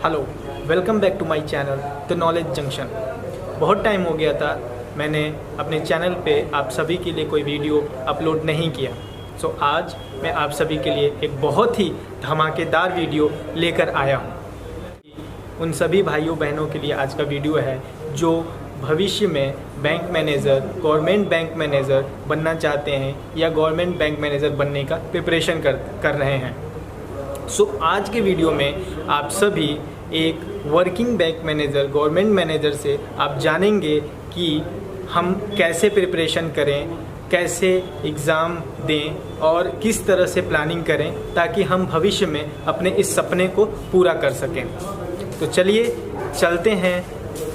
Hello, welcome back to my channel the knowledge junction. बहुत time हो गया था मैंने अपने चैनल पे आप सभी के लिए कोई वीडियो अपलोड नहीं किया। सो आज मैं आप सभी के लिए एक बहुत ही धमाकेदार वीडियो लेकर आया हूँ। उन सभी भाइयों बहनों के लिए आज का वीडियो है जो भविष्य में bank manager, government bank manager बनना चाहते हैं या गवर्नमेंट बैंक मैनेजर बनने का प्रिपरेशन कर रहे हैं। सो आज के वीडियो में आप सभी एक working bank manager, government manager से आप जानेंगे कि हम कैसे प्रिपरेशन करें, कैसे एग्ज़ाम दें और किस तरह से प्लानिंग करें ताकि हम भविष्य में अपने इस सपने को पूरा कर सकें। तो चलिए चलते हैं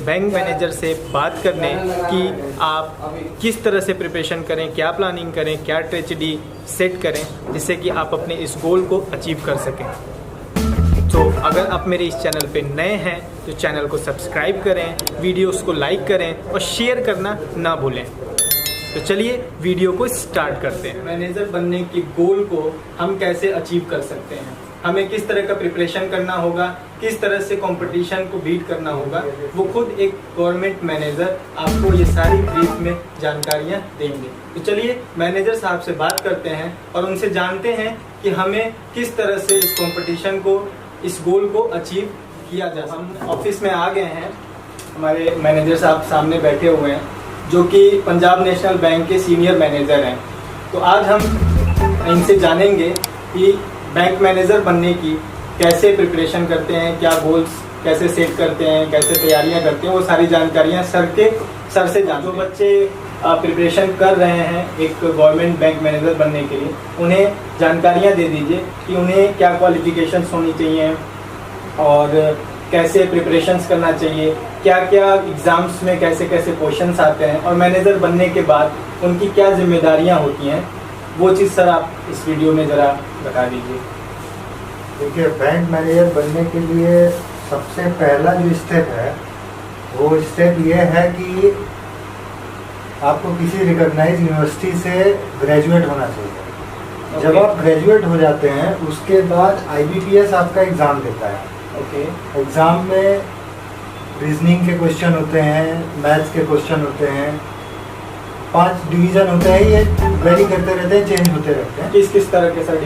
बैंक मैनेजर से बात करने कि आप किस तरह से प्रिपरेशन करें, क्या प्लानिंग करें, क्या स्ट्रेटजी सेट करें जिससे कि आप अपने इस गोल को अचीव कर सकें। तो अगर आप मेरे इस चैनल पे नए हैं तो चैनल को सब्सक्राइब करें, वीडियोस को लाइक करें और शेयर करना ना भूलें। तो चलिए वीडियो को स्टार्ट करते हैं। मैनेजर बनने के गोल को हम कैसे अचीव कर सकते हैं, हमें किस तरह का प्रिपरेशन करना होगा, किस तरह से कंपटीशन को बीट करना होगा, वो खुद एक गवर्नमेंट मैनेजर आपको ये सारी ब्रीफ में जानकारियाँ देंगे। तो चलिए मैनेजर साहब से बात करते हैं और उनसे जानते हैं कि हमें किस तरह से इस कंपटीशन को, इस गोल को अचीव किया जा सकता है। हम ऑफिस में आ गए हैं, हमारे मैनेजर साहब सामने बैठे हुए हैं जो कि पंजाब नेशनल बैंक के सीनियर मैनेजर हैं। तो आज हम इनसे जानेंगे कि बैंक मैनेजर बनने की कैसे प्रिपरेशन करते हैं, क्या गोल्स कैसे सेट करते हैं, कैसे तैयारियां करते हैं, वो सारी जानकारियां सर से जान। जो बच्चे प्रिपरेशन कर रहे हैं एक गवर्नमेंट बैंक मैनेजर बनने के लिए, उन्हें जानकारियां दे दीजिए कि उन्हें क्या क्वालिफिकेशंस होनी चाहिए और कैसे प्रिपरेशंस करना चाहिए, क्या क्या एग्ज़ाम्स में कैसे कैसे क्वेश्चंस आते हैं और मैनेजर बनने के बाद उनकी क्या जिम्मेदारियां होती हैं, वो चीज़ सर आप इस वीडियो में ज़रा बता दीजिए। देखिए, बैंक मैनेजर बनने के लिए सबसे पहला जो स्टेप है वो स्टेप ये है कि आपको किसी रिकॉग्नाइज यूनिवर्सिटी से ग्रेजुएट होना चाहिए। जब आप ग्रेजुएट हो जाते हैं उसके बाद IBPS आपका एग्ज़ाम देता है। एग्ज़ाम में रीजनिंग के क्वेश्चन होते हैं, मैथ्स के क्वेश्चन होते हैं, 5 डिवीज़न होते हैं, ये वेरी करते रहते हैं, चेंज होते रहते हैं। किस तरह के सर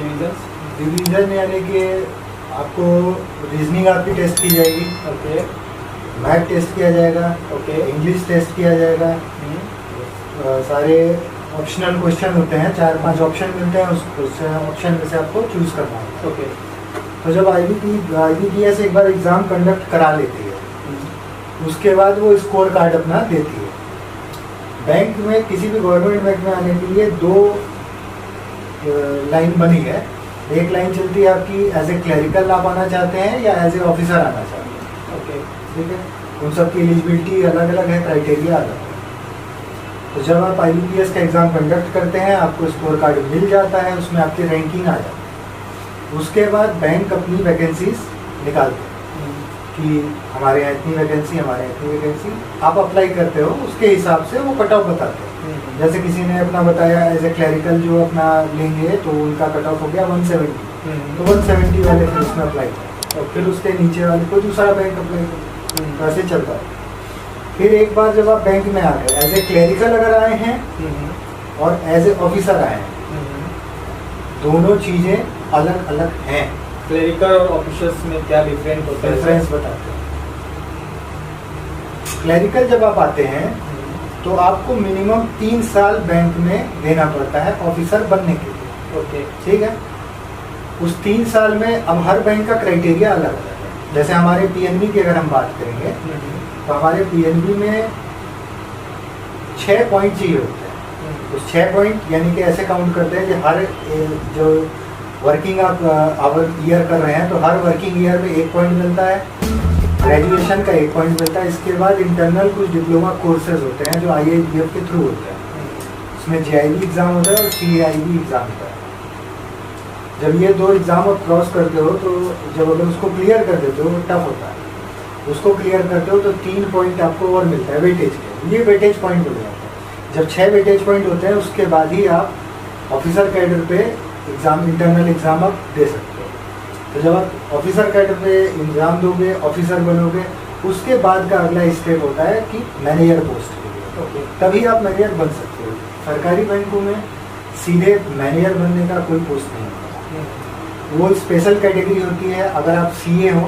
डिवीज़न यानी कि आपको रीजनिंग आपकी टेस्ट की जाएगी, मैथ टेस्ट किया जाएगा, इंग्लिश टेस्ट किया जाएगा, सारे ऑप्शनल क्वेश्चन होते हैं, 4-5 ऑप्शन मिलते हैं, उस ऑप्शन में से आपको चूज़ करना है। तो जब IBPS एक बार एग्ज़ाम कंडक्ट करा लेती है उसके बाद वो स्कोर कार्ड अपना देती है। बैंक में, किसी भी गवर्नमेंट बैंक में आने के लिए 2 लाइन बनी है। एक लाइन चलती है आपकी एज ए क्लरिकल आप आना चाहते हैं या एज ए ऑफिसर आना चाहते हैं। ठीक है, उन सब की एलिजिबिलिटी अलग अलग है, क्राइटेरिया अलग है। तो जब आप IBPS का एग्ज़ाम कंडक्ट करते हैं आपको स्कोर कार्ड मिल जाता है, उसमें आपकी रैंकिंग आ जाती है। उसके बाद बैंक अपनी वैकेंसीज निकालते हैं कि हमारे यहाँ इतनी वैकेंसी, हमारे यहाँ इतनी वैकेंसी, आप अप्लाई करते हो, उसके हिसाब से वो कट ऑफ बताते हैं। जैसे किसी ने अपना बताया एज ए क्लरिकल जो अपना लेंगे तो उनका कट ऑफ हो गया 170, तो 170 वाले फिर उसमें अप्लाई करें और फिर उसके नीचे वाले को दूसरा बैंक अप्लाई करें, तो ऐसे चलता है। फिर एक बार जब आप बैंक में आ गए, एज ए क्लरिकल अगर आए हैं और एज ए ऑफिसर आए हैं, दोनों चीज़ें अलग अलग हैं। क्लरिकल और ऑफिसर्स में क्या डिफरेंस होता है? डिफरेंस बताते हैं। क्लरिकल जब आप आते हैं तो आपको मिनिमम 3 साल बैंक में देना पड़ता है ऑफिसर बनने के लिए। ठीक है, उस 3 साल में अब हर बैंक का क्राइटेरिया अलग है। जैसे हमारे PNB की अगर हम बात करेंगे तो हमारे PNB में 6 पॉइंट चाहिए होते हैं। उस 6 पॉइंट यानी कि ऐसे काउंट करते हैं कि हर जो वर्किंग आप आवर ईयर कर रहे हैं तो हर वर्किंग ईयर में 1 पॉइंट मिलता है, ग्रेजुएशन का 1 पॉइंट मिलता है। इसके बाद इंटरनल कुछ डिप्लोमा कोर्सेज होते हैं जो IIBF के थ्रू होते हैं, उसमें JIB एग्ज़ाम होता है और CIB एग्ज़ाम होता है। जब ये 2 एग्ज़ाम आप क्रॉस करते हो तो जब अगर उसको क्लियर कर देते हो टफ होता है, उसको क्लियर करते हो तो 3 पॉइंट आपको और मिलता है वेटेज के, ये वेटेज पॉइंट मिल जाता है। जब 6 वेटेज पॉइंट होते हैं उसके बाद ही आप ऑफिसर कैडर पे एग्ज़ाम, इंटरनल एग्ज़ाम आप दे सकते हो। तो जब आप ऑफिसर कैडर पे एग्जाम दोगे, ऑफिसर बनोगे, उसके बाद का अगला स्टेप होता है कि मैनेजर पोस्ट के लिए, तभी आप मैनेजर बन सकते हो। सरकारी बैंकों में सीधे मैनेजर बनने का कोई पोस्ट नहीं होता, वो स्पेशल कैटेगरी होती है। अगर आप सीए हो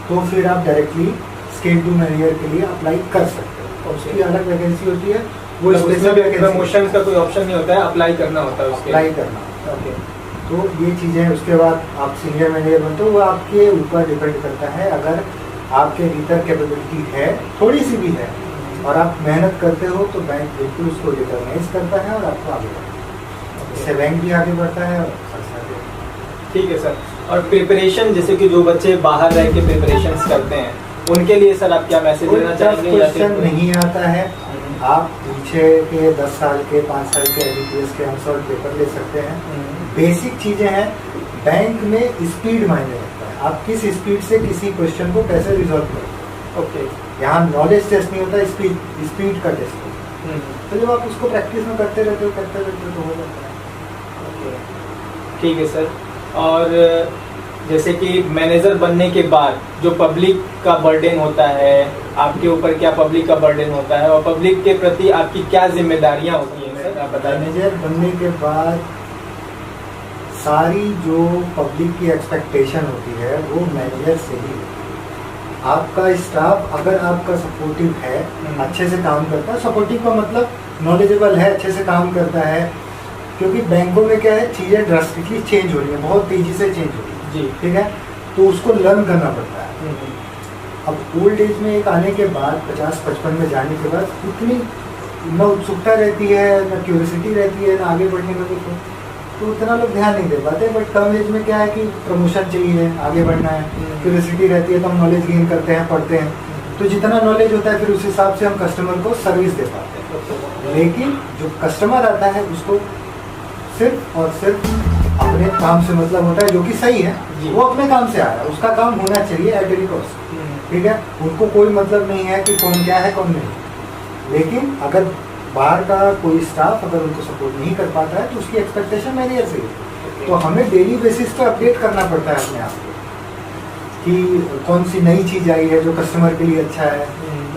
तो फिर आप डायरेक्टली स्केल 2 मैनेजर के लिए अप्लाई कर सकते हो, उसकी अलग वैकेंसी होती है। वो स्पेशल प्रमोशन का कोई ऑप्शन नहीं होता है, अप्लाई करना होता है, अप्लाई करना। ओके, तो ये चीज़ें, उसके बाद आप सीनियर मैनेजर बनते हो, वो आपके ऊपर डिपेंड करता है। अगर आपके भीतर कैपेबिलिटी है, थोड़ी सी भी है, और आप मेहनत करते हो, तो बैंक बिल्कुल उसको रिकॉग्नाइज करता है और आपको आगे बढ़ता है, इससे बैंक भी आगे बढ़ता है और ठीक है सर। और प्रिपरेशन, जैसे कि जो बच्चे बाहर रह के प्रिपरेशन करते हैं, उनके लिए सर आप क्या मैसेज देना चाहेंगे? क्वेश्चन नहीं आता है, आप पीछे के 10 साल के 5 साल के IBPS के अनसॉल्व पेपर ले सकते हैं। बेसिक चीजें हैं। बैंक में स्पीड मायने रखता है, आप किस स्पीड से किसी क्वेश्चन को कैसे रिजॉल्व करते हैं। ओके, यहाँ नॉलेज टेस्ट नहीं होता, स्पीड का टेस्ट होता है। तो जब आप उसको प्रैक्टिस में करते रहते हो तो हो जाता है। ठीक है सर। और जैसे कि मैनेजर बनने के बाद जो पब्लिक का बर्डन होता है, आपके ऊपर क्या पब्लिक का बर्डन होता है और पब्लिक के प्रति आपकी क्या जिम्मेदारियां होती हैं सर, आप बताएं। मैनेजर बनने के बाद सारी जो पब्लिक की एक्सपेक्टेशन होती है वो मैनेजर से ही है। आपका स्टाफ अगर आपका सपोर्टिव है, अच्छे से काम करता है, सपोर्टिव का मतलब नॉलेजेबल है, अच्छे से काम करता है, क्योंकि बैंकों में क्या है, चीज़ें ड्रास्टिकली चेंज हो रही है, बहुत तेज़ी से चेंज हो रही है जी, ठीक है, तो उसको लर्न करना पड़ता है। अब ओल्ड एज में एक आने के बाद 50-55 में जाने के बाद उतनी न उत्सुकता रहती है, न क्यूरियोसिटी रहती है, न आगे बढ़ने का कुछ, तो उतना लोग ध्यान नहीं दे पाते। बट कम एज में क्या है कि प्रमोशन चाहिए, आगे बढ़ना है, क्यूरियोसिटी रहती है, तो हम नॉलेज गेन करते हैं, पढ़ते हैं, तो जितना नॉलेज होता है फिर उस हिसाब से हम कस्टमर को सर्विस दे पाते हैं। लेकिन जो कस्टमर आता है उसको सिर्फ और सिर्फ अपने काम से मतलब होता है, जो कि सही है, वो अपने काम से आ रहा है, उसका काम होना चाहिए एट एनी कॉस्ट, ठीक है। उनको कोई मतलब नहीं है कि कौन क्या है कौन नहीं। लेकिन अगर बाहर का कोई स्टाफ अगर उनको सपोर्ट नहीं कर पाता है तो उसकी एक्सपेक्टेशन मैनेजर से है। तो हमें डेली बेसिस पे अपडेट करना पड़ता है अपने आप को कि कौन सी नई चीज़ आई है जो कस्टमर के लिए अच्छा है।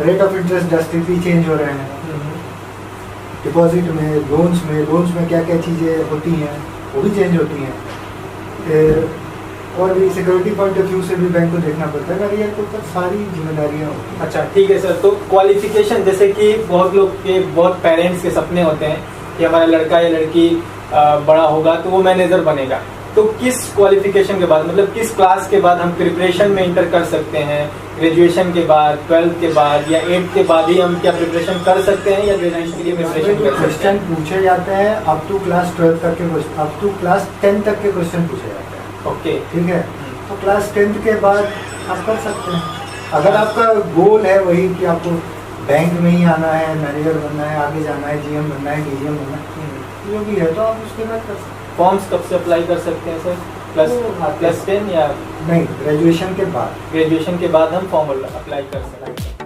Rate of interest drastically change हो रहे हैं, डिपॉजिट में, लोन्स में क्या क्या चीज़ें होती हैं वो भी चेंज होती हैं। फिर और भी सिक्योरिटी पॉइंट ऑफ व्यू से भी बैंक को देखना पड़ता है, मैनेजर को ऊपर सारी जिम्मेदारियाँ होती हैं। अच्छा, ठीक है सर। तो क्वालिफिकेशन, जैसे कि बहुत लोग के, बहुत पेरेंट्स के सपने होते हैं कि हमारा लड़का या लड़की बड़ा होगा तो वो मैनेजर बनेगा, तो किस क्वालिफिकेशन के बाद, मतलब किस क्लास के बाद हम प्रिपरेशन में इंटर कर सकते हैं? ग्रेजुएशन के बाद, 12th के बाद या 8th के बाद ही हम क्या प्रिपरेशन कर सकते हैं, या ग्रेजुएशन के लिए प्रिपरेशन कर सकते हैं? क्वेश्चन पूछे जाते हैं अप टू क्लास 12 तक के, अप टू क्लास 10 तक के क्वेश्चन पूछे जाते हैं। ओके, ठीक है, तो क्लास 10th के बाद आप कर सकते हैं। अगर आपका गोल है वही कि आपको बैंक में ही आना है, मैनेजर बनना है, आगे जाना है, GM बनना है, DGM बनना है, जो भी है, तो आप उसके बाद कर सकते हैं। फॉर्म्स कब से अप्लाई कर सकते हैं सर? प्लस 10 या नहीं, ग्रेजुएशन के बाद। ग्रेजुएशन के बाद हम फॉर्म अप्लाई कर सकते हैं।